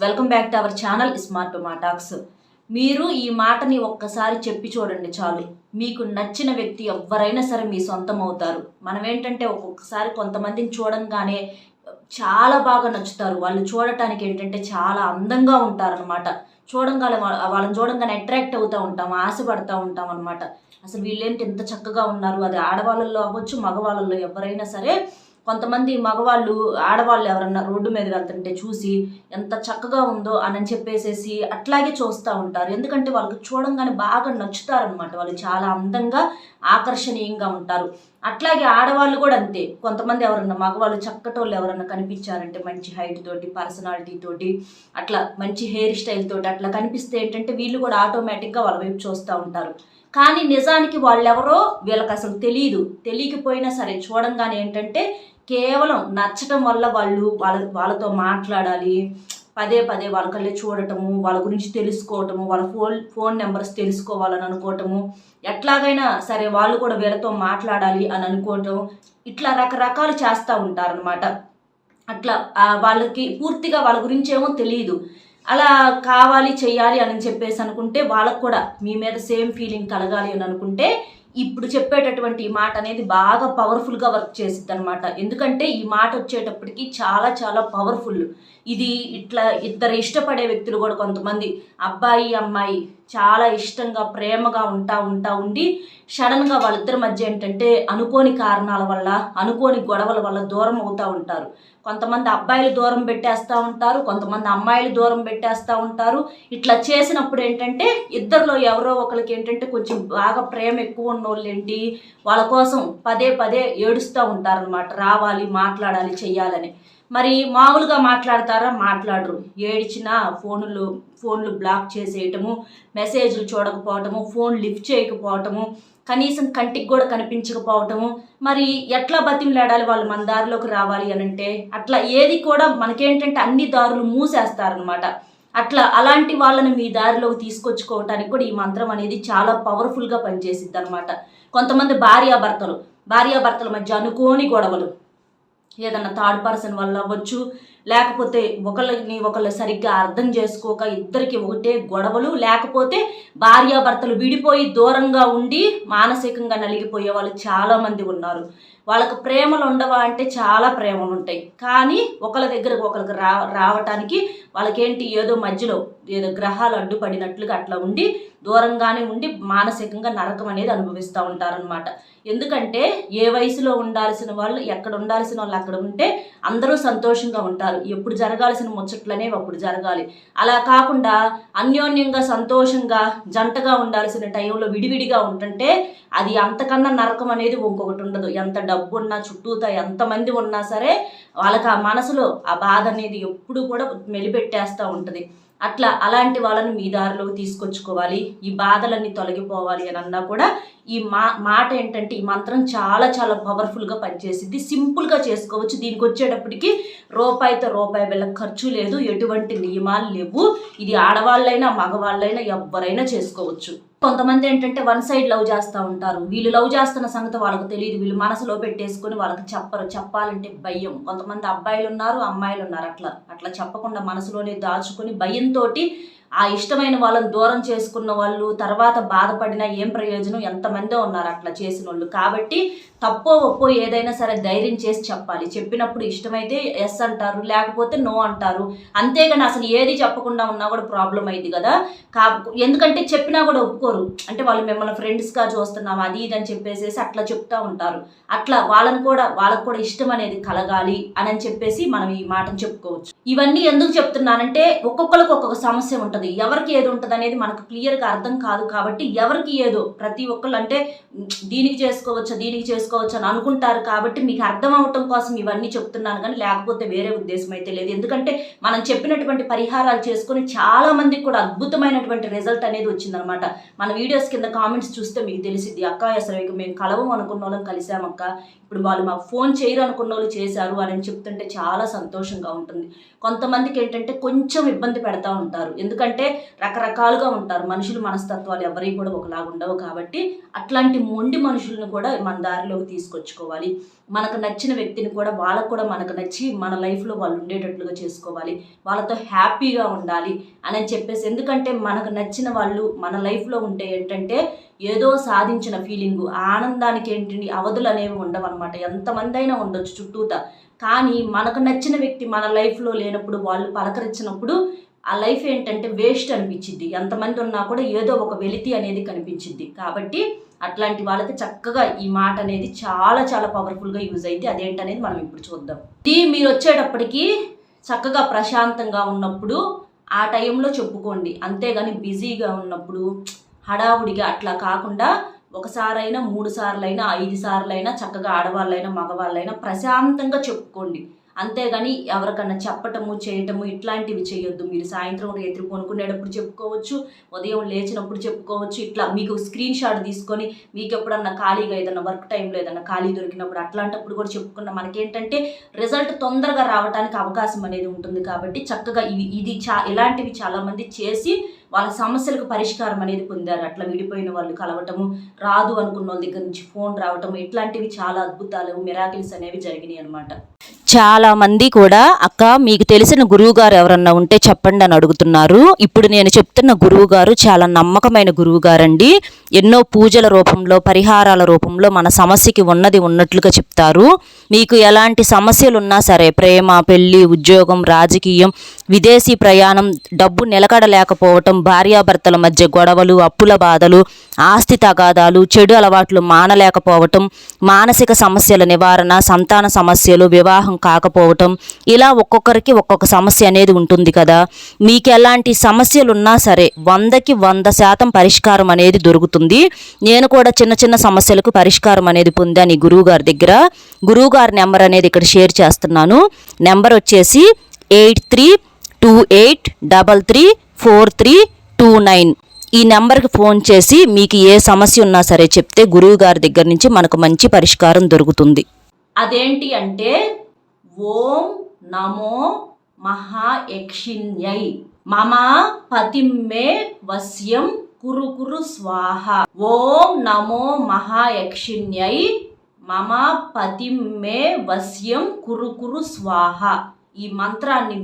Welcome back to our channel smart మా talks. మీరు ఈ మాటని ఒక్కసారి చెప్పి చూడండి చాలు, మీకు నచ్చిన వ్యక్తి ఎవరైనా సరే మీ సొంతం అవుతారు. మనం ఏంటంటే ఒక్కొక్కసారి కొంతమందిని చూడంగానే చాలా బాగా నచ్చుతారు. వాళ్ళు చూడటానికి ఏంటంటే చాలా అందంగా ఉంటారనమాట. చూడంగానే వాళ్ళని చూడంగానే అట్రాక్ట్ అవుతూ ఉంటాం, ఆశపడుతూ ఉంటాం అనమాట. అసలు వీళ్ళేంటి ఎంత చక్కగా ఉన్నారు. అది ఆడవాళ్ళల్లో అవ్వచ్చు, మగవాళ్ళల్లో ఎవరైనా సరే. కొంతమంది మగవాళ్ళు ఆడవాళ్ళు ఎవరన్నా రోడ్డు మీద వెళ్తుంటే చూసి ఎంత చక్కగా ఉందో అని చెప్పేసేసి అట్లాగే చూస్తూ ఉంటారు. ఎందుకంటే వాళ్ళకి చూడంగానే బాగా నచ్చుతారనమాట. వాళ్ళు చాలా అందంగా ఆకర్షణీయంగా ఉంటారు. అట్లాగే ఆడవాళ్ళు కూడా అంతే. కొంతమంది ఎవరన్నా మగవాళ్ళు చక్కటోళ్ళు ఎవరన్నా కనిపించారంటే మంచి హైట్ తోటి, పర్సనాలిటీ తోటి, అట్లా మంచి హెయిర్ స్టైల్ తోటి అట్లా కనిపిస్తే ఏంటంటే వీళ్ళు కూడా ఆటోమేటిక్గా వాళ్ళ వైపు చూస్తూ ఉంటారు. కానీ నిజానికి వాళ్ళెవరో వీళ్ళకి అసలు తెలియకపోయినా సరే చూడంగానే ఏంటంటే కేవలం నచ్చటం వల్ల వాళ్ళతో మాట్లాడాలి, పదే పదే వాళ్ళ కళ్ళే చూడటము, వాళ్ళ గురించి తెలుసుకోవటము, వాళ్ళ ఫోన్ నెంబర్స్ తెలుసుకోవాలని అనుకోవటము, ఎట్లాగైనా సరే వాళ్ళు కూడా వీళ్ళతో మాట్లాడాలి అని అనుకోవటం, ఇట్లా రకరకాలు చేస్తూ ఉంటారనమాట. అట్లా వాళ్ళకి పూర్తిగా వాళ్ళ గురించి ఏమో తెలియదు. అలా కావాలి చెయ్యాలి అని చెప్పేసి అనుకుంటే వాళ్ళకు కూడా మీ మీద సేమ్ ఫీలింగ్ కలగాలి అని అనుకుంటే ఇప్పుడు చెప్పేటటువంటి ఈ మాట అనేది బాగా పవర్ఫుల్గా వర్క్ చేసిద్ది అనమాట. ఎందుకంటే ఈ మాట వచ్చేటప్పటికి చాలా చాలా పవర్ఫుల్. ఇది ఇట్లా ఇద్దరు ఇష్టపడే వ్యక్తులు కూడా కొంతమంది అబ్బాయి అమ్మాయి చాలా ఇష్టంగా ప్రేమగా ఉండి సడన్గా వాళ్ళిద్దరి మధ్య ఏంటంటే అనుకోని కారణాల వల్ల, అనుకోని గొడవల వల్ల దూరం అవుతూ ఉంటారు. కొంతమంది అబ్బాయిలు దూరం పెట్టేస్తూ ఉంటారు, కొంతమంది అమ్మాయిలు దూరం పెట్టేస్తూ ఉంటారు. ఇట్లా చేసినప్పుడు ఏంటంటే ఇద్దరిలో ఎవరో ఒకరికి ఏంటంటే కొంచెం బాగా ప్రేమ ఎక్కువ ఉన్నోళ్ళు ఏంటి వాళ్ళ కోసం పదే పదే ఏడుస్తూ ఉంటారనమాట. రావాలి, మాట్లాడాలి, చెయ్యాలని. మరి మామూలుగా మాట్లాడతారా? మాట్లాడరు. ఏడిచినా ఫోన్లు బ్లాక్ చేసేయటము, మెసేజ్లు చూడకపోవటము, ఫోన్ లిఫ్ట్ చేయకపోవటము, కనీసం కంటికి కూడా కనిపించకపోవటము. మరి ఎట్లా బతిమలాడాలి వాళ్ళు మన దారిలోకి రావాలి అని అంటే అట్లా ఏది కూడా మనకేంటంటే అన్ని దారులు మూసేస్తారనమాట. అలాంటి వాళ్ళని మీ దారిలోకి తీసుకొచ్చుకోవటానికి కూడా ఈ మంత్రం అనేది చాలా పవర్ఫుల్గా పనిచేసిద్ది అనమాట. కొంతమంది భార్యాభర్తల మధ్య అనుకోని గొడవలు, ఏదన్నా థర్డ్ పర్సన్ వల్ల అవ్వచ్చు, లేకపోతే ఒకళ్ళు సరిగ్గా అర్థం చేసుకోక ఇద్దరికి ఒకటే గొడవలు, లేకపోతే భార్యాభర్తలు విడిపోయి దూరంగా ఉండి మానసికంగా నలిగిపోయే వాళ్ళు చాలామంది ఉన్నారు. వాళ్ళకు ప్రేమలు ఉండవా అంటే చాలా ప్రేమలు ఉంటాయి. కానీ ఒకళ్ళ దగ్గరకు ఒకరికి రావటానికి వాళ్ళకేంటి ఏదో మధ్యలో ఏదో గ్రహాలు అడ్డుపడినట్లుగా అట్లా ఉండి దూరంగానే ఉండి మానసికంగా నరకం అనేది అనుభవిస్తూ ఉంటారనమాట. ఎందుకంటే ఏ వయసులో ఉండాల్సిన వాళ్ళు ఎక్కడ ఉండాల్సిన వాళ్ళు అక్కడ ఉంటే అందరూ సంతోషంగా ఉంటారు. ఎప్పుడు జరగాల్సిన ముచ్చట్లనేవి అప్పుడు జరగాలి. అలా కాకుండా అన్యోన్యంగా సంతోషంగా జంటగా ఉండాల్సిన టైంలో విడివిడిగా ఉంటుంటే అది అంతకన్నా నరకం అనేది ఇంకొకటి ఉండదు. ఎంత డబ్బు ఉన్నా, చుట్టూతా ఎంతమంది ఉన్నా సరే వాళ్ళకి ఆ మనసులో ఆ బాధ అనేది ఎప్పుడు కూడా మెలిపెట్టేస్తూ ఉంటుంది. అలాంటి వాళ్ళని మీ దారిలోకి తీసుకొచ్చుకోవాలి, ఈ బాధలన్నీ తొలగిపోవాలి అని అన్నా కూడా ఈ మాట ఏంటంటే ఈ మంత్రం చాలా చాలా పవర్ఫుల్గా పనిచేసిద్ది. సింపుల్గా చేసుకోవచ్చు. దీనికి వచ్చేటప్పటికి రూపాయితో రూపాయి వీళ్ళకి ఖర్చు లేదు, ఎటువంటి నియమాలు లేవు. ఇది ఆడవాళ్ళైనా మగవాళ్ళైనా ఎవరైనా చేసుకోవచ్చు. కొంతమంది ఏంటంటే వన్ సైడ్ లవ్ చేస్తూ ఉంటారు. వీళ్ళు లవ్ చేస్తున్న సంగతి వాళ్ళకి తెలియదు. వీళ్ళు మనసులో పెట్టేసుకొని వాళ్ళకి చెప్పాలంటే భయం. కొంతమంది అబ్బాయిలు ఉన్నారు, అమ్మాయిలు ఉన్నారు. అట్లా చెప్పకుండా మనసులోనే దాచుకొని భయంతో ఆ ఇష్టమైన వాళ్ళని దూరం చేసుకున్న వాళ్ళు తర్వాత బాధపడినా ఏం ప్రయోజనం? ఎంతమందో ఉన్నారు అట్లా చేసిన వాళ్ళు. కాబట్టి తప్పో ఒప్పో ఏదైనా సరే ధైర్యం చేసి చెప్పాలి. చెప్పినప్పుడు ఇష్టమైతే ఎస్ అంటారు, లేకపోతే నో అంటారు. అంతేగాని అసలు ఏది చెప్పకుండా ఉన్నా కూడా ప్రాబ్లం అయింది కదా. ఎందుకంటే చెప్పినా కూడా ఒప్పుకోరు. అంటే వాళ్ళు మిమ్మల్ని ఫ్రెండ్స్గా చూస్తున్నాం అది ఇది అని చెప్పేసి అట్లా చెప్తా ఉంటారు. వాళ్ళకు కూడా ఇష్టం అనేది కలగాలి అని చెప్పేసి మనం ఈ మాటను చెప్పుకోవచ్చు. ఇవన్నీ ఎందుకు చెప్తున్నానంటే ఒక్కొక్కరికి ఒక్కొక్క సమస్య ఉంటుంది. ఎవరికి ఏది ఉంటుంది అనేది మనకు క్లియర్గా అర్థం కాదు. కాబట్టి ఎవరికి ఏదో ప్రతి ఒక్కళ్ళు అంటే దీనికి చేసుకోవచ్చు అని అనుకుంటారు. కాబట్టి మీకు అర్థం అవటం కోసం ఇవన్నీ చెప్తున్నాను, కానీ లేకపోతే వేరే ఉద్దేశం అయితే లేదు. ఎందుకంటే మనం చెప్పినటువంటి పరిహారాలు చేసుకొని చాలా మందికి కూడా అద్భుతమైనటువంటి రిజల్ట్ అనేది వచ్చిందనమాట. మన వీడియోస్ కింద కామెంట్స్ చూస్తే మీకు తెలిసిద్ది. అక్క అసలు మేము కలవం అనుకున్న వాళ్ళం కలిసామక్క, ఇప్పుడు వాళ్ళు మాకు ఫోన్ చేయరు అనుకున్న వాళ్ళు చేశారు అని చెప్తుంటే చాలా సంతోషంగా ఉంటుంది. కొంతమందికి ఏంటంటే కొంచెం ఇబ్బంది పెడతా ఉంటారు. ఎందుకంటే ఎందుకంటే రకరకాలుగా ఉంటారు మనుషులు, మనస్తత్వాలు ఎవరి కూడా ఒకలాగా ఉండవు. కాబట్టి అట్లాంటి మొండి మనుషులను కూడా మన దారిలోకి తీసుకొచ్చుకోవాలి. మనకు నచ్చిన వ్యక్తిని కూడా వాళ్ళకు కూడా మనకు నచ్చి మన లైఫ్లో వాళ్ళు ఉండేటట్లుగా చేసుకోవాలి, వాళ్ళతో హ్యాపీగా ఉండాలి అని చెప్పేసి. ఎందుకంటే మనకు నచ్చిన వాళ్ళు మన లైఫ్లో ఉంటే ఏంటంటే ఏదో సాధించిన ఫీలింగు, ఆనందానికి ఏంటి అవధులు అనేవి ఉండవన్నమాట. ఎంతమంది అయినా ఉండొచ్చు చుట్టూతా, కానీ మనకు నచ్చిన వ్యక్తి మన లైఫ్లో లేనప్పుడు, వాళ్ళు పలకరించినప్పుడు ఆ లైఫ్ ఏంటంటే వేస్ట్ అనిపించింది. ఎంతమంది ఉన్నా కూడా ఏదో ఒక వెలితి అనేది కనిపించింది. కాబట్టి అట్లాంటి వాళ్ళకి చక్కగా ఈ మాట అనేది చాలా చాలా పవర్ఫుల్గా యూజ్ అయింది. అదేంటనేది మనం ఇప్పుడు చూద్దాం. ఇది మీరు వచ్చేటప్పటికి చక్కగా ప్రశాంతంగా ఉన్నప్పుడు ఆ టైంలో చెప్పుకోండి, అంతేగాని బిజీగా ఉన్నప్పుడు హడావుడిగా అట్లా కాకుండా ఒకసారైనా 3 సార్లైనా 5 సార్లైనా చక్కగా ఆడవాళ్ళైనా మగవాళ్ళైనా ప్రశాంతంగా చెప్పుకోండి. అంతేగాని ఎవరికన్నా చెప్పటము చేయటము ఇట్లాంటివి చేయొద్దు. మీరు సాయంత్రం రాత్రి కొనుక్కునేటప్పుడు చెప్పుకోవచ్చు, ఉదయం లేచినప్పుడు చెప్పుకోవచ్చు. ఇట్లా మీకు స్క్రీన్ షాట్ తీసుకొని మీకు ఎప్పుడన్నా ఖాళీగా ఏదైనా వర్క్ టైంలో ఏదైనా ఖాళీ దొరికినప్పుడు అట్లాంటప్పుడు కూడా చెప్పుకున్న మనకేంటంటే రిజల్ట్ తొందరగా రావడానికి అవకాశం అనేది ఉంటుంది. కాబట్టి చక్కగా ఇలాంటివి చాలామంది చేసి వాళ్ళ సమస్యలకు పరిష్కారం అనేది పొందారు. అట్లా విడిపోయిన వాళ్ళు కలవటము, రాదు అనుకున్న వాళ్ళ దగ్గర నుంచి ఫోన్ రావటము, ఇట్లాంటివి చాలా అద్భుతాలు, మిరాకిల్స్ అనేవి జరిగినాయి అనమాట. చాలా మంది కూడా అక్క మీకు తెలిసిన గురువు గారు ఎవరన్నా ఉంటే చెప్పండి అని అడుగుతున్నారు. ఇప్పుడు నేను చెప్తున్న గురువు గారు చాలా నమ్మకమైన గురువు గారండి. ఎన్నో పూజల రూపంలో, పరిహారాల రూపంలో మన సమస్యకి ఉన్నది ఉన్నట్లుగా చెప్తారు. మీకు ఎలాంటి సమస్యలు ఉన్నా సరే, ప్రేమ, పెళ్లి, ఉద్యోగం, రాజకీయం, విదేశీ ప్రయాణం, డబ్బు నిలకడలేకపోవటం, భార్యాభర్తల మధ్య గొడవలు, అప్పుల బాధలు, ఆస్తి తగాదాలు, చెడు అలవాట్లు మానలేకపోవటం, మానసిక సమస్యల నివారణ, సంతాన సమస్యలు, వివాహం కాకపోవటం, ఇలా ఒక్కొక్కరికి ఒక్కొక్క సమస్య అనేది ఉంటుంది కదా. మీకు ఎలాంటి సమస్యలు ఉన్నా సరే 100కి 100% పరిష్కారం అనేది దొరుకుతుంది. నేను కూడా చిన్న చిన్న సమస్యలకు పరిష్కారం అనేది పొందాను ఈ గురువుగారి దగ్గర. గురువుగారి నెంబర్ అనేది ఇక్కడ షేర్ చేస్తున్నాను. నెంబర్ వచ్చేసి 8328334329. ఈ నెంబర్కి ఫోన్ చేసి మీకు ఏ సమస్య ఉన్నా సరే చెప్తే గురువు గారి దగ్గర నుంచి మనకు మంచి పరిష్కారం దొరుకుతుంది. అదేంటి అంటే ఓం నమో మహాయక్షిణ్యై మమ పతిమ్మే వశ్యం కురు కురు స్వాహ. ఓం నమో మహాయక్షిణ్యై మమ పతిమ్మే వశ్యం కురు కురు స్వాహ. ఈ మంత్రాన్ని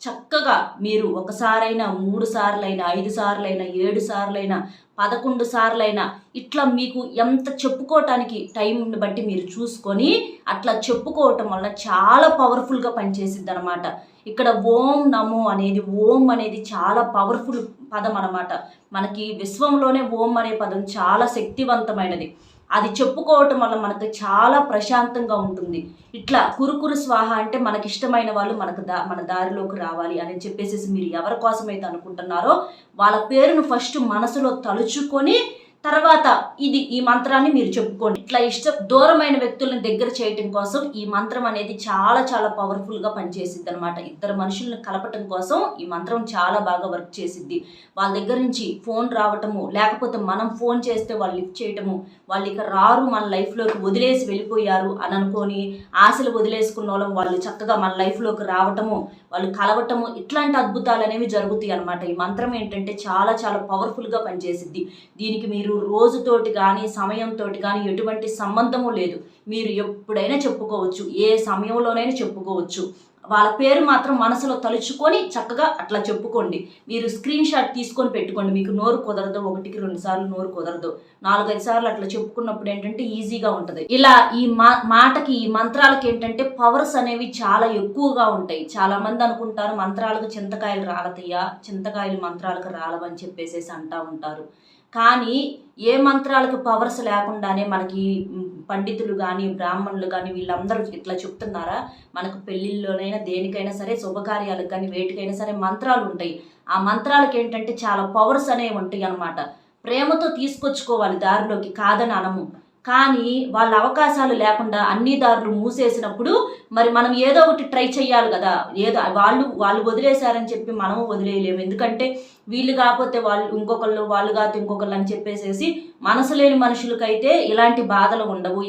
చక్కగా మీరు ఒకసారైనా, 3 సార్లైనా, 5 సార్లైనా, 7 సార్లైనా, 11 సార్లైనా, ఇట్లా మీకు ఎంత చెప్పుకోవటానికి టైంని బట్టి మీరు చూసుకొని అట్లా చెప్పుకోవటం వల్ల చాలా పవర్ఫుల్గా పనిచేసిద్ది అనమాట. ఇక్కడ ఓం నమో అనేది, ఓం అనేది చాలా పవర్ఫుల్ పదం అనమాట. మనకి విశ్వంలోనే ఓం అనే పదం చాలా శక్తివంతమైనది. అది చెప్పుకోవటం వల్ల మనకు చాలా ప్రశాంతంగా ఉంటుంది. ఇట్లా కురుకురు స్వాహ అంటే మనకిష్టమైన వాళ్ళు మన దారిలోకి రావాలి అని చెప్పేసి మీరు ఎవరి కోసమైతే అనుకుంటున్నారో వాళ్ళ పేరును ఫస్ట్ మనసులో తలుచుకొని తర్వాత ఈ మంత్రాన్ని మీరు చెప్పుకోండి. ఇట్లా దూరమైన వ్యక్తులను దగ్గర చేయటం కోసం ఈ మంత్రం అనేది చాలా చాలా పవర్ఫుల్గా పనిచేసిద్ది అనమాట. ఇద్దరు మనుషులను కలపటం కోసం ఈ మంత్రం చాలా బాగా వర్క్ చేసిద్ది. వాళ్ళ దగ్గర నుంచి ఫోన్ రావటము, లేకపోతే మనం ఫోన్ చేస్తే వాళ్ళు లిఫ్ట్ చేయటము, వాళ్ళు ఇక రారు మన లైఫ్లోకి వదిలేసి వెళ్ళిపోయారు అని అనుకొని ఆశలు వదిలేసుకున్న వాళ్ళు చక్కగా మన లైఫ్లోకి రావటము, వాళ్ళు కలవటము, ఇట్లాంటి అద్భుతాలు అనేవి జరుగుతాయి అనమాట. ఈ మంత్రం ఏంటంటే చాలా చాలా పవర్ఫుల్గా పనిచేసిద్ది. దీనికి మీరు రోజుతోటి కానీ సమయంతో కానీ ఎటువంటి సంబంధము లేదు. మీరు ఎప్పుడైనా చెప్పుకోవచ్చు, ఏ సమయంలోనైనా చెప్పుకోవచ్చు. వాళ్ళ పేరు మాత్రం మనసులో తలుచుకొని చక్కగా అట్లా చెప్పుకోండి. మీరు స్క్రీన్ షాట్ తీసుకొని పెట్టుకోండి. మీకు నోరు కుదరదు, 1కి 2 సార్లు నోరు కుదరదు, 4-5 సార్లు అట్లా చెప్పుకున్నప్పుడు ఏంటంటే ఈజీగా ఉంటుంది. ఇలా ఈ మాటకి, ఈ మంత్రాలకి ఏంటంటే పవర్స్ అనేవి చాలా ఎక్కువగా ఉంటాయి. చాలా మంది అనుకుంటారు మంత్రాలకు చింతకాయలు రాలతయ్యా, చింతకాయలు మంత్రాలకు రాలవని చెప్పేసి అంటూ ఉంటారు. కానీ ఏ మంత్రాలకు పవర్స్ లేకుండానే మనకి పండితులు కానీ, బ్రాహ్మణులు కానీ వీళ్ళందరూ ఇట్లా చెప్తున్నారా? మనకు పెళ్ళిళ్ళలోనైనా దేనికైనా సరే, శుభకార్యాలకు కానీ వేటికైనా సరే మంత్రాలు ఉంటాయి. ఆ మంత్రాలకు ఏంటంటే చాలా పవర్స్ అనేవి ఉంటాయి అన్నమాట. ప్రేమతో తీసుకొచ్చుకోవాలి దారిలోకి, కాదని అనము. కానీ వాళ్ళ అవకాశాలు లేకుండా అన్ని దారులు మూసేసినప్పుడు మరి మనం ఏదో ఒకటి ట్రై చేయాలి కదా. ఏదో వాళ్ళు వదిలేశారని చెప్పి మనము వదిలేయలేము. ఎందుకంటే వీళ్ళు కాకపోతే వాళ్ళు ఇంకొకళ్ళు, వాళ్ళు కాకపోతే ఇంకొకళ్ళు అని చెప్పేసేసి మనసు లేని మనుషులకైతే ఇలాంటి బాధలు ఉండవు.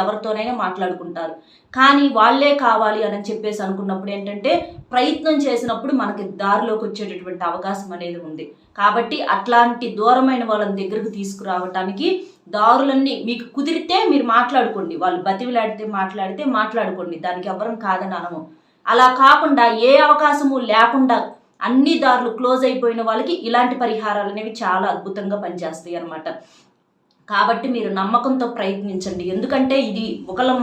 ఎవరితోనైనా మాట్లాడుకుంటారు. కానీ వాళ్ళే కావాలి అని చెప్పేసి అనుకున్నప్పుడు ఏంటంటే ప్రయత్నం చేసినప్పుడు మనకి దారిలోకి వచ్చేటటువంటి అవకాశం అనేది ఉంది. కాబట్టి అట్లాంటి దూరమైన వాళ్ళని దగ్గరకు తీసుకురావటానికి దారులన్నీ మీకు కుదిరితే మీరు మాట్లాడుకోండి. వాళ్ళు బతివిలాడితే మాట్లాడుకోండి. దానికి ఎవరం కాదని అనము. అలా కాకుండా ఏ అవకాశము లేకుండా అన్ని దారులు క్లోజ్ అయిపోయిన వాళ్ళకి ఇలాంటి పరిహారాలు అనేవి చాలా అద్భుతంగా పనిచేస్తాయి అన్నమాట. కాబట్టి మీరు నమ్మకంతో ప్రయత్నించండి. ఎందుకంటే ఇది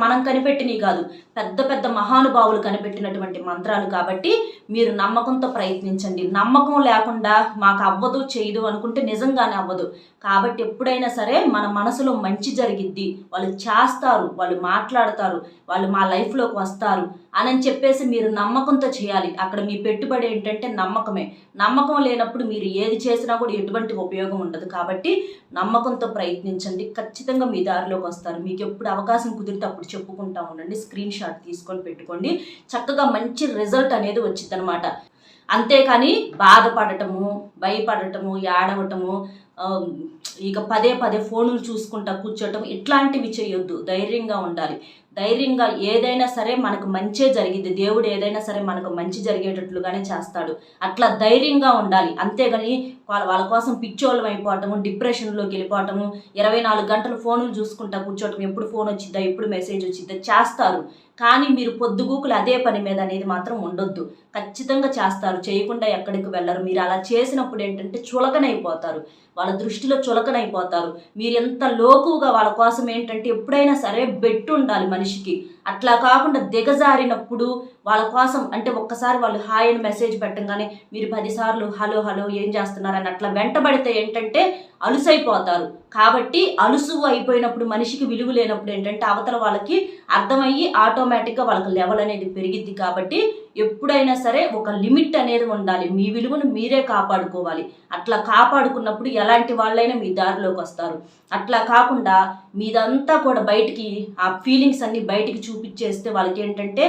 మనం కనిపెట్టినవి కాదు, పెద్ద పెద్ద మహానుభావులు కనిపెట్టినటువంటి మంత్రాలు. కాబట్టి మీరు నమ్మకంతో ప్రయత్నించండి. నమ్మకం లేకుండా మాకు అవ్వదు చేయదు అనుకుంటే నిజంగానే అవ్వదు. కాబట్టి ఎప్పుడైనా సరే మన మనసులో మంచి జరిగిద్ది, వాళ్ళు చేస్తారు, వాళ్ళు మాట్లాడతారు, వాళ్ళు మా లైఫ్లోకి వస్తారు అని చెప్పేసి మీరు నమ్మకంతో చేయాలి. అక్కడ మీ పెట్టుబడి ఏంటంటే నమ్మకమే. నమ్మకం లేనప్పుడు మీరు ఏది చేసినా కూడా ఎటువంటి ఉపయోగం ఉండదు. కాబట్టి నమ్మకంతో ప్రయత్నించండి, ఖచ్చితంగా మీ దారిలోకి వస్తారు. మీకు ఎప్పుడు అవకాశం కుదిరితే అప్పుడు చెప్పుకుంటా ఉండండి. స్క్రీన్ షాట్ తీసుకొని పెట్టుకోండి. చక్కగా మంచి రిజల్ట్ అనేది వచ్చింది అనమాట. అంతేకాని బాధపడటము, భయపడటము, ఏడవటము, ఇక పదే పదే ఫోన్లు చూసుకుంటా కూర్చోటం ఇట్లాంటివి చేయొద్దు. ధైర్యంగా ఉండాలి. ధైర్యంగా ఏదైనా సరే మనకు మంచే జరిగింది. దేవుడు ఏదైనా సరే మనకు మంచి జరిగేటట్లుగానే చేస్తాడు. అట్లా ధైర్యంగా ఉండాలి. అంతేగాని వాళ్ళ కోసం పిచ్చోళ్ళం అయిపోవటము, డిప్రెషన్లోకి వెళ్ళిపోవటము, 24 గంటలు ఫోన్లు చూసుకుంటా కూర్చోవటం, ఎప్పుడు ఫోన్ వచ్చిద్దా, ఎప్పుడు మెసేజ్ వచ్చిద్దా చేస్తారు. కానీ మీరు పొద్దుగూకులు అదే పని మీద అనేది మాత్రం ఉండొద్దు. ఖచ్చితంగా చేస్తారు. చేయకుండా ఎక్కడికి వెళ్ళరు. మీరు అలా చేసినప్పుడు ఏంటంటే చులకనైపోతారు. వాళ్ళ దృష్టిలో చులకనైపోతారు. మీరు ఎంత లోకుగా వాళ్ళ కోసం ఏంటంటే ఎప్పుడైనా సరే బెట్టు ఉండాలి మనిషికి. అట్లా కాకుండా దిగజారినప్పుడు వాళ్ళ కోసం అంటే ఒక్కసారి వాళ్ళు హాయ్ అని మెసేజ్ పెట్టంగానే మీరు 10 సార్లు హలో హలో ఏం చేస్తున్నారని అట్లా వెంటబడితే ఏంటంటే అలుసైపోతారు. కాబట్టి అలుసు అయిపోయినప్పుడు మనిషికి విలువ లేనప్పుడు ఏంటంటే అవతల వాళ్ళకి అర్థమయ్యి ఆటోమేటిక్గా వాళ్ళకి లెవెల్ అనేది పెరిగిద్ది. కాబట్టి ఎప్పుడైనా సరే ఒక లిమిట్ అనేది ఉండాలి. మీ విలువను మీరే కాపాడుకోవాలి. అట్లా కాపాడుకున్నప్పుడు ఎలాంటి వాళ్ళైనా మీ దారిలోకి వస్తారు. అట్లా కాకుండా మీదంతా కూడా బయటికి ఆ ఫీలింగ్స్ అన్ని బయటికి చూపించేస్తే వాళ్ళకి ఏంటంటే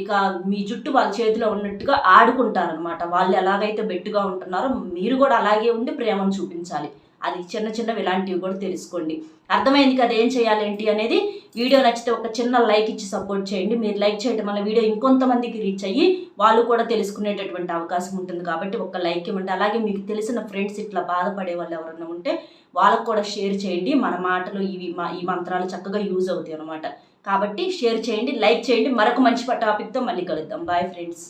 ఇక మీ జుట్టు వాళ్ళ చేతిలో ఉన్నట్టుగా ఆడుకుంటారనమాట. వాళ్ళు ఎలాగైతే బెట్టుగా ఉంటున్నారో మీరు కూడా అలాగే ఉండి ప్రేమను చూపించాలి. అది చిన్నవి ఇలాంటివి కూడా తెలుసుకోండి. అర్థమైంది కదా ఏం చేయాలి ఏంటి అనేది. వీడియో నచ్చితే ఒక చిన్న లైక్ ఇచ్చి సపోర్ట్ చేయండి. మీరు లైక్ చేయడం వల్ల వీడియో ఇంకొంతమందికి రీచ్ అయ్యి వాళ్ళు కూడా తెలుసుకునేటటువంటి అవకాశం ఉంటుంది. కాబట్టి ఒక లైక్ ఇవ్వండి. అలాగే మీకు తెలిసిన ఫ్రెండ్స్ ఇట్లా బాధపడే వాళ్ళు ఎవరైనా ఉంటే వాళ్ళకు కూడా షేర్ చేయండి. మన మాటలు ఈ మంత్రాలు చక్కగా యూజ్ అవుతాయి అనమాట. కాబట్టి షేర్ చేయండి, లైక్ చేయండి. మరొక మంచి టాపిక్తో మళ్ళీ కలుద్దాం. Bye friends.